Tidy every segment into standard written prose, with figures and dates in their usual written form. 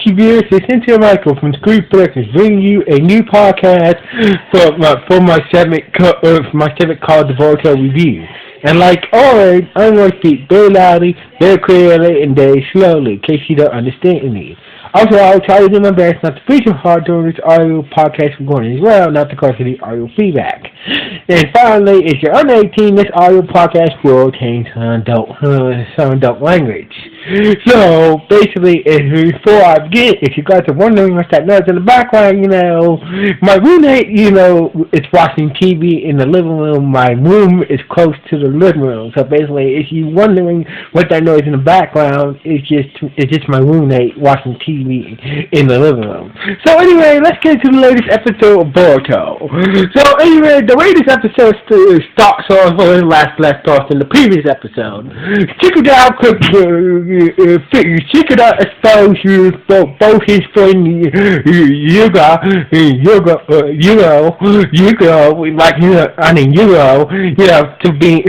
YouTube viewers, it's Cynthia Michael from Screen Productions bringing you a new podcast for my segment called the Boruto Review. And like always, I'm going to speak very loudly, very clearly, and very slowly in case you don't understand me. Also, I'll try to do my best not to be too hard during this audio podcast recording as well, not to cause any audio feedback. And finally, if you're under 18, this audio podcast will contain some adult language. So, basically, before I begin, if you guys are wondering what's that noise in the background, my roommate, is watching TV in the living room. My room is close to the living room. So, basically, if you're wondering what that noise in the background, it's just my roommate watching TV in the living room. So, anyway, let's get to the latest episode of Boruto. So, anyway, the way this episode starts off where it left off in the previous episode. Shikada exposed both his friend Yugo, to be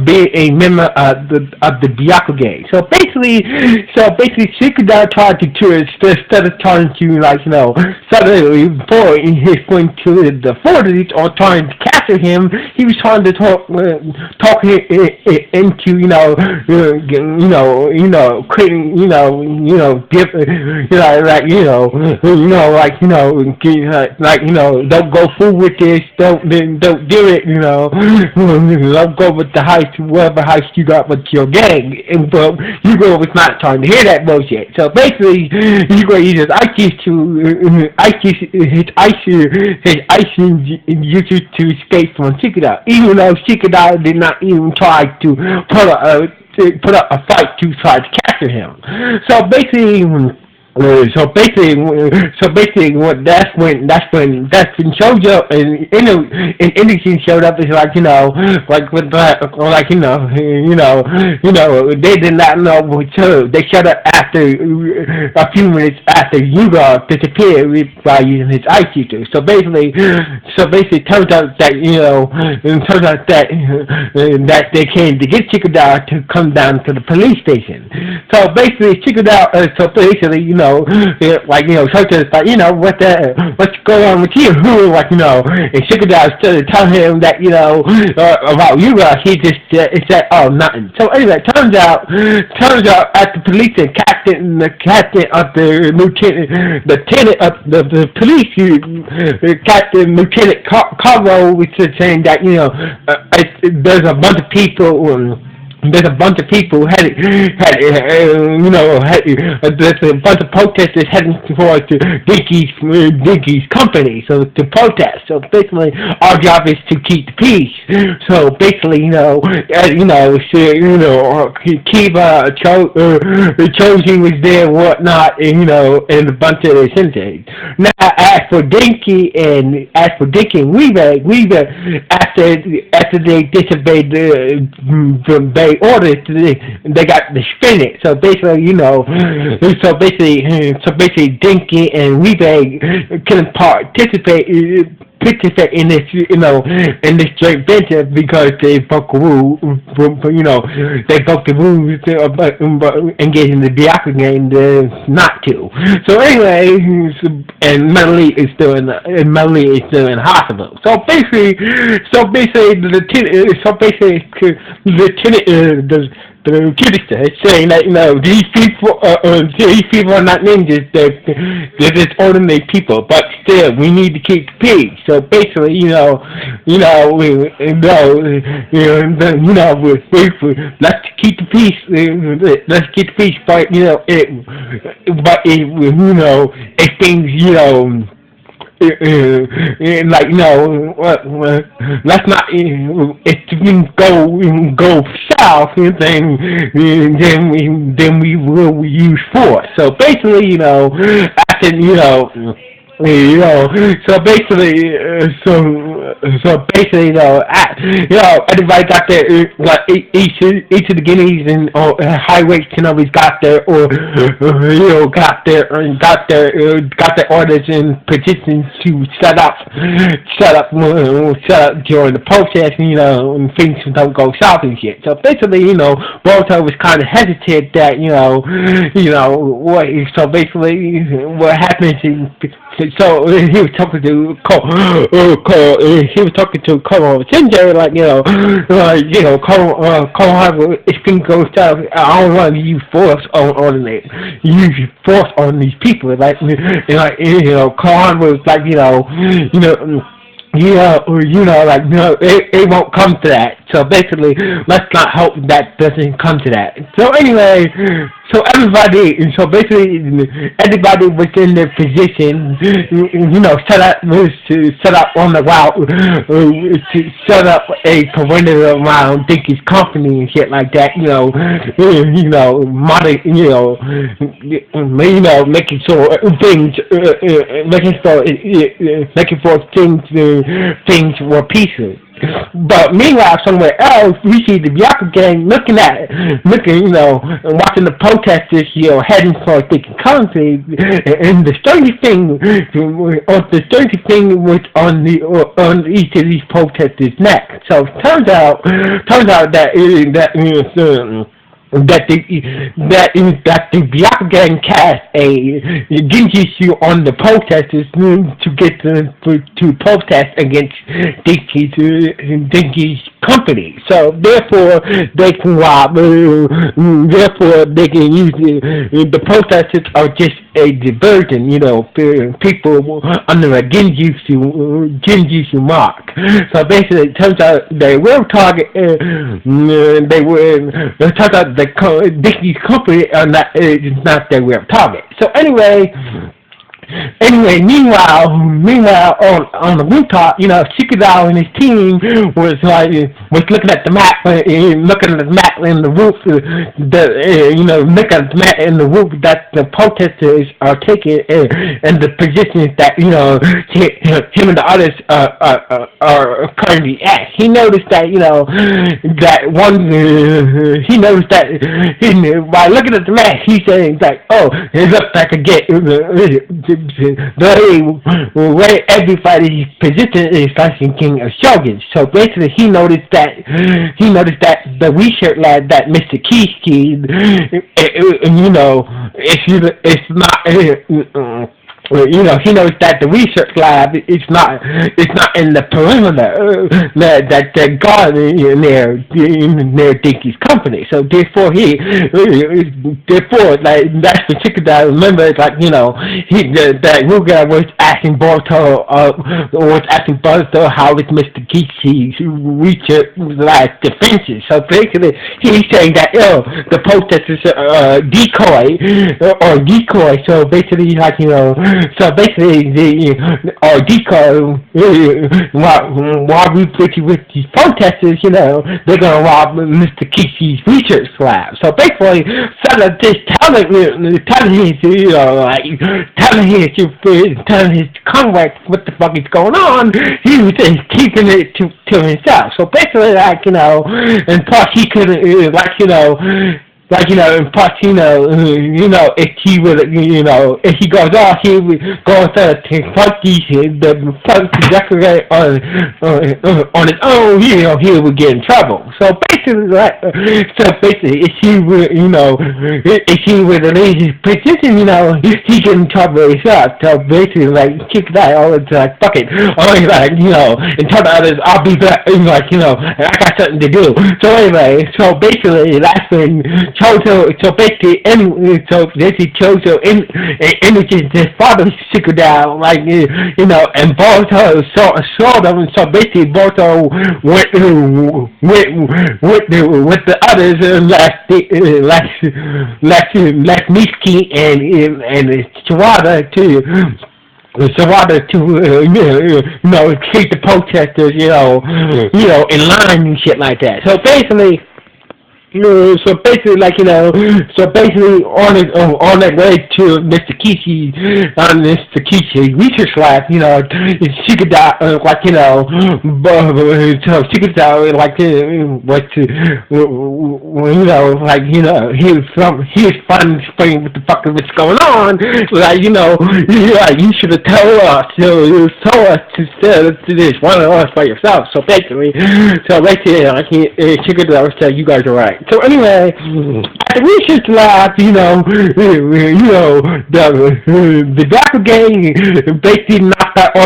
being a member of the Byakugan. So basically, Shikada tried to instead of trying to suddenly pour his friend to the forties or trying to capture him, he was trying to talk him into creating don't go fool with this, don't do it, don't go with the heist, whatever heist you got with your gang. But Hugo was not trying to hear that bullshit. So basically, Hugo uses his icing to escape from Shikada, even though Shikada did not even try to put up a fight to try to capture him. So basically, that's when shows up and Anderson showed up. It's they did not know what to. They showed up after a few minutes after Yuga disappeared by using his ice shooter. So basically, it turns out that they came to get Shikada to come down to the police station. So basically, what's going on with you? And Shikada started telling him that, about you, he just said, oh, nothing. So anyway, turns out at the police and the captain of the lieutenant of the police, Captain Lieutenant Carlo, was saying that, there's a bunch of people, there's a bunch of people there's a bunch of protesters heading towards Dinky's company, so to protest. So basically, our job is to keep the peace. So basically, Choji was there, whatnot, and a bunch of the senseis. Now, as for Dinky and Weaver, after they disobeyed the orders, they got to spin it. So basically, Dinky and Weaver can participate in this, in this joint venture because they broke the rules, engaging the Byakugan not to. So anyway, and Melody is still in the hospital. So basically, the lieutenant is saying that these people are not ninjas. They're just ordinary people. But still, we need to keep the peace. So basically, let's keep the peace. Let's keep the peace. But if things let's not. If we go south, then we will use force. So basically, after so basically, so basically, everybody got their like each of the guineas and highway Kenobi's got their got their orders and petitions to set up during the protest, and things don't go south and shit. So basically, Boruto was kind of hesitant that what. So basically, what happens is. So he was talking to he was talking to Kono Shinji, Kono, if things go south, I don't want to use force use force on these people, Kono was it won't come to that. So basically, let's not hope that doesn't come to that. So anyway, everybody within their position, set up on the route, to set up a perimeter around Dinky's company and shit like that. Making sure things were peaceful. But meanwhile, somewhere else, we see the Byakuya gang looking, watching the protesters, heading for Dinky country. And the strangest thing was on each of these protesters' necks. So it turns out that the Byakuya gang cast a genjutsu on the protesters to get them to protest against Dinky's company. So therefore they can rob. Therefore they can use the protesters are just a diversion. People under a genjutsu mark. So basically, it turns out they will target. It turns out Dinky's company is not their real target. So anyway, meanwhile, on the rooftop, Shikadao and his team was looking at the map, in the roof, looking at the map in the roof that the protesters are taking, and the positions that him and the others are currently at. He noticed that by looking at the map, he's saying it looks like a get. Where everybody's position is thinking of Shogun. So basically, he noticed that the research lab that Mr. Kishki, it's not. He knows that the research lab is not in the perimeter that they're guarding near Dinky's company. So therefore that's particular. Remember, that Ruga was asking Boruto how is Mr. Kishi's research lab defenses. So basically, he's saying that the protesters are decoy. So basically, So basically, our deco, while we busy with these protesters, they're gonna rob Mr. Kishi's research lab. So basically, instead of just telling his comrades what the fuck is going on, he was just keeping it to himself. So basically, and plus he couldn't, in plus, if he would, if he goes off, he would go instead of the decorate on his own, he would get in trouble. So basically, if he would, leave his position, he get in trouble himself. So basically, kick that, fuck it, and tell the others, I'll be back, I got something to do. So anyway, basically, that's when Chozo images his father's secret down, and Boruto saw them, and so basically Boruto went with the others and left Mitsuki and Sawada to treat the protesters, in line and shit like that. So basically, So basically, like, so basically on their way to Mr. Kishi, on Mr. Kishi research lab, she could like, so she could like, what to, like, he was fun explaining what the fuck is what's going on, like, you should have told us, you told us to this one of us by yourself. So basically, like, she could say you guys are right. So anyway, at the research lab, the doppelganger basically knocked out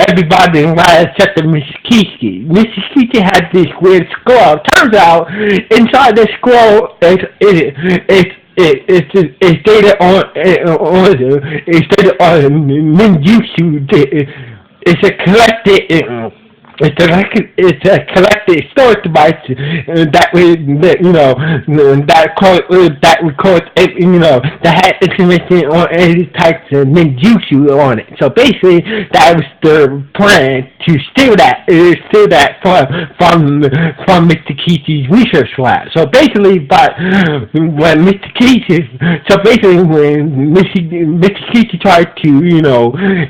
everybody in line except for Mrs. Kiki. Mrs. Kiki had this weird scroll. Turns out inside the scroll it's data on ninjutsu. It's a collected. It's a collected storage device that records that had information on any types of ninjutsu on it. So basically, that was the plan to steal that from Mr. Kishi's research lab. So basically, when Mr. Kishi tried to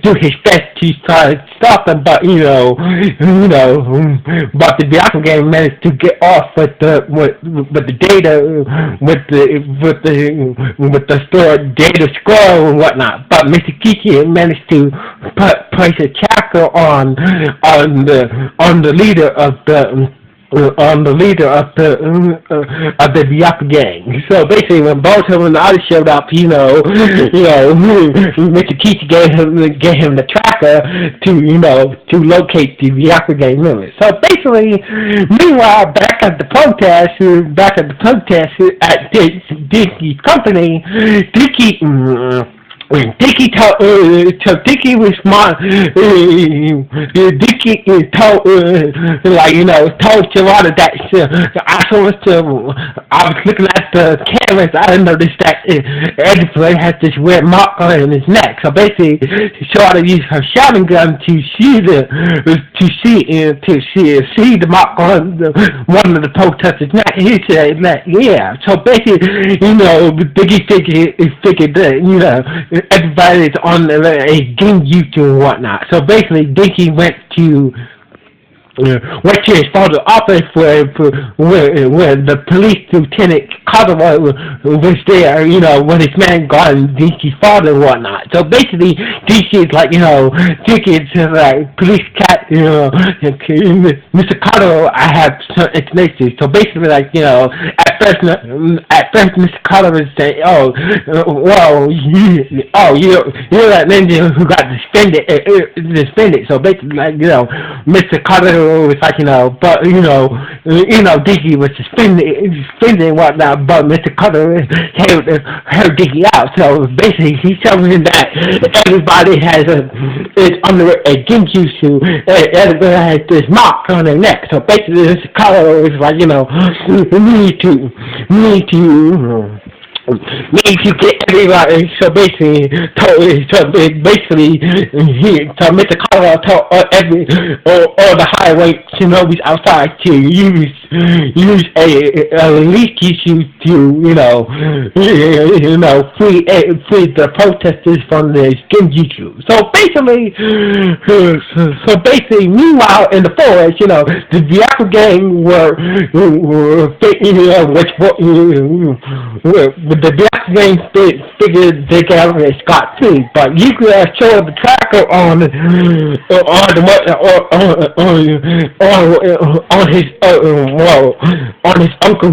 do his best to try to stop him, but but the Byakugan game managed to get off with the data with the stored data scroll and whatnot. But Mr. Kiki managed to place a tracker on the leader of the Byakugan gang. So basically, when Boruto and the others showed up, Mr. Kichi gave him the tracker to locate the Byakugan gang members. So basically, meanwhile, back at the protest at Dickie's company, Dickie was smart. Dickie told Sharada that I was looking at the cameras. I noticed that Edward has this weird mark on his neck. So basically, Sharada used her shouting gun to see the mark on one of the protesters' neck. He said that, yeah. So basically, Dickie figured that everybody's on a genjutsu and whatnot. So basically, Dinky went to his father's office where the police lieutenant Kagawa was there, when his man got Dinky's father and whatnot. So basically, Dinky is like, Dinky is like, police cat, Mr. Kagawa, I have some information. So basically, like, at first Mr. Kagawa was saying, you're that ninja who got suspended. So basically, like, Mr. Kagawa was like, but Diggy was suspended and whatnot, but Mr. Cutter heard Diggy out. So basically, he's telling him that everybody is under a genjutsu. Everybody has this mark on their neck. So basically, Mr. Cutter was like, we need to get everybody. So basically, Mr. Colorado told all the highway shinobis outside to use a leak issue to free the protesters from the genjutsu. So basically, meanwhile in the forest, the Byakugan gang were the Black Gang figured they got it scot-free, but you could have showed the tracker on his uncle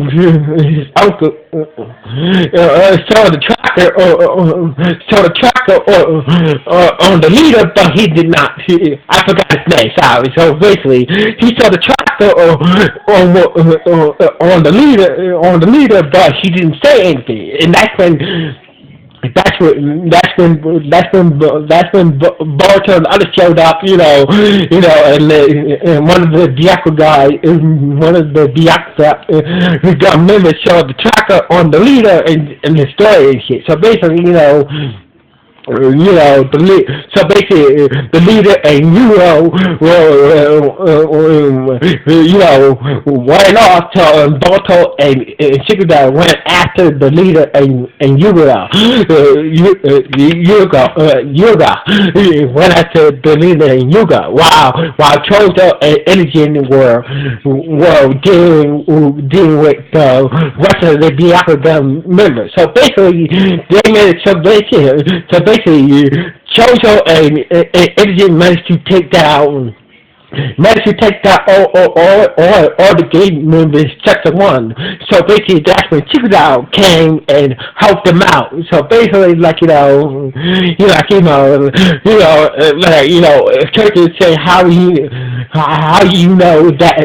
saw the tracker on the leader, but he did not. I forgot his name. Sorry. So basically, he saw the tracker on the leader, but he didn't say anything. And that's when Boruto and others showed up, and one of the Byakuga members showed the tracker on the leader and the story and shit. So basically, so basically, the leader and went off to Boruto and Shikida went after the leader and Yuga went after the leader and Yuga, while Chozo and Energy were dealing with the rest of the Byakugan members. So basically, they made it so basically, Chozo and Energy managed to take down all the game members except for one. So basically, that's when Chikudao came and helped them out. So basically, Churches say how you know that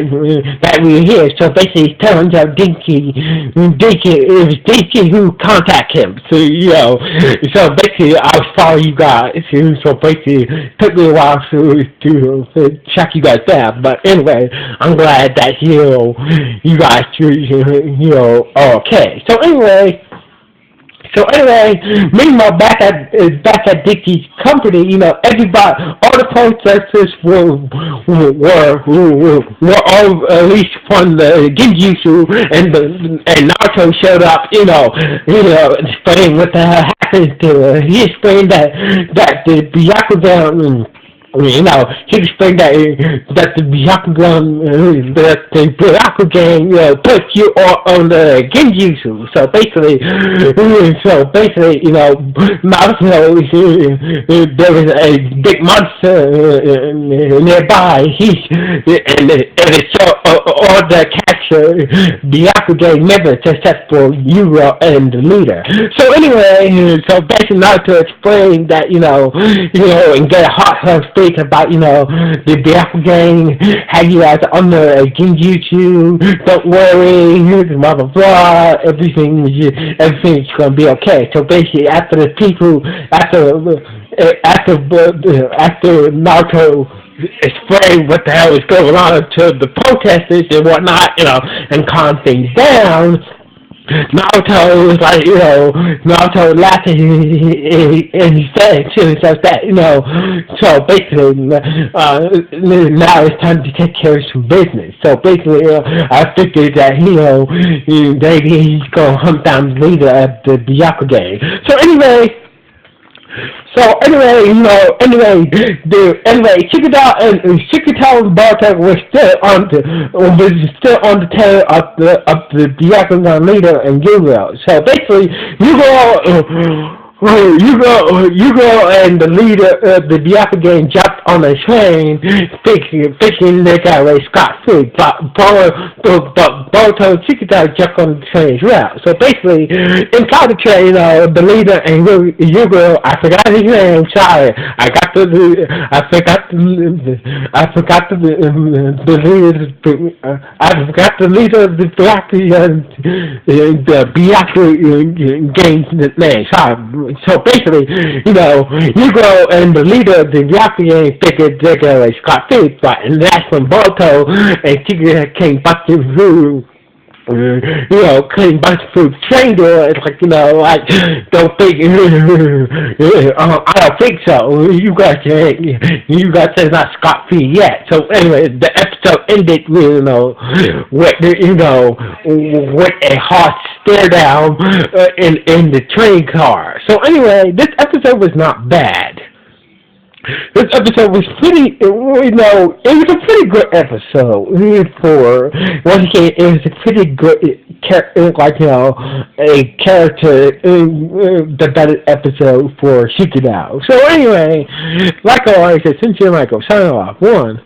we're here. So basically, it turns out it was Dinky who contacted him. So basically, I was following you guys. So basically, it took me a while to check you guys down. But anyway, I'm glad that you guys are okay. So anyway, meanwhile, back at Dickie's company, everybody, all the protesters were all at least from the Genjutsu, and Naruto showed up, explaining what the hell happened to. He explained that the Byakugan. He explained that the Byakugan put you on the Genjutsu. So basically, Naruto, there was a big monster nearby. And it showed all the captured Byakugan members except for Yuro and the leader. So anyway, so basically Naruto explained that and get a hot speak about the Byakugan, how you guys are under a Genjutsu, don't worry, blah blah blah, everything's gonna be okay. So basically, after Naruto explain what the hell is going on to the protesters and whatnot, and calm things down, Naruto was like, Naruto laughed and he said to himself that, so basically, now it's time to take care of some business. So basically, I figured that, he's gonna hunt down the leader of the Byakugan. Shikida and Bartek were still on the tail of the Byakugan leader and Yugo. So basically, Yugo and the leader of the Byakugan jumped on a train, thinking they got away scot-free. But Boruto and Shikida jumped on the train as well. So basically, inside the train, the leader and Yugo, I forgot his name. Sorry, I forgot the leader of the Byakugan name. Sorry. So basically, Yugo and the leader of the Byakugan figured they're going to scot-free, and that's when Boruto and Shikida came busting through. Clean bunch of food train door. It's like, don't think, I don't think so. You guys say not scot-free yet. So anyway, the episode ended with, with a hard stare down in the train car. So anyway, this episode was not bad. This episode was pretty, it was a pretty good episode it was a pretty good, a character developed episode for Shikidao. So anyway, like always, it's Sincere Michael, signing off. 1,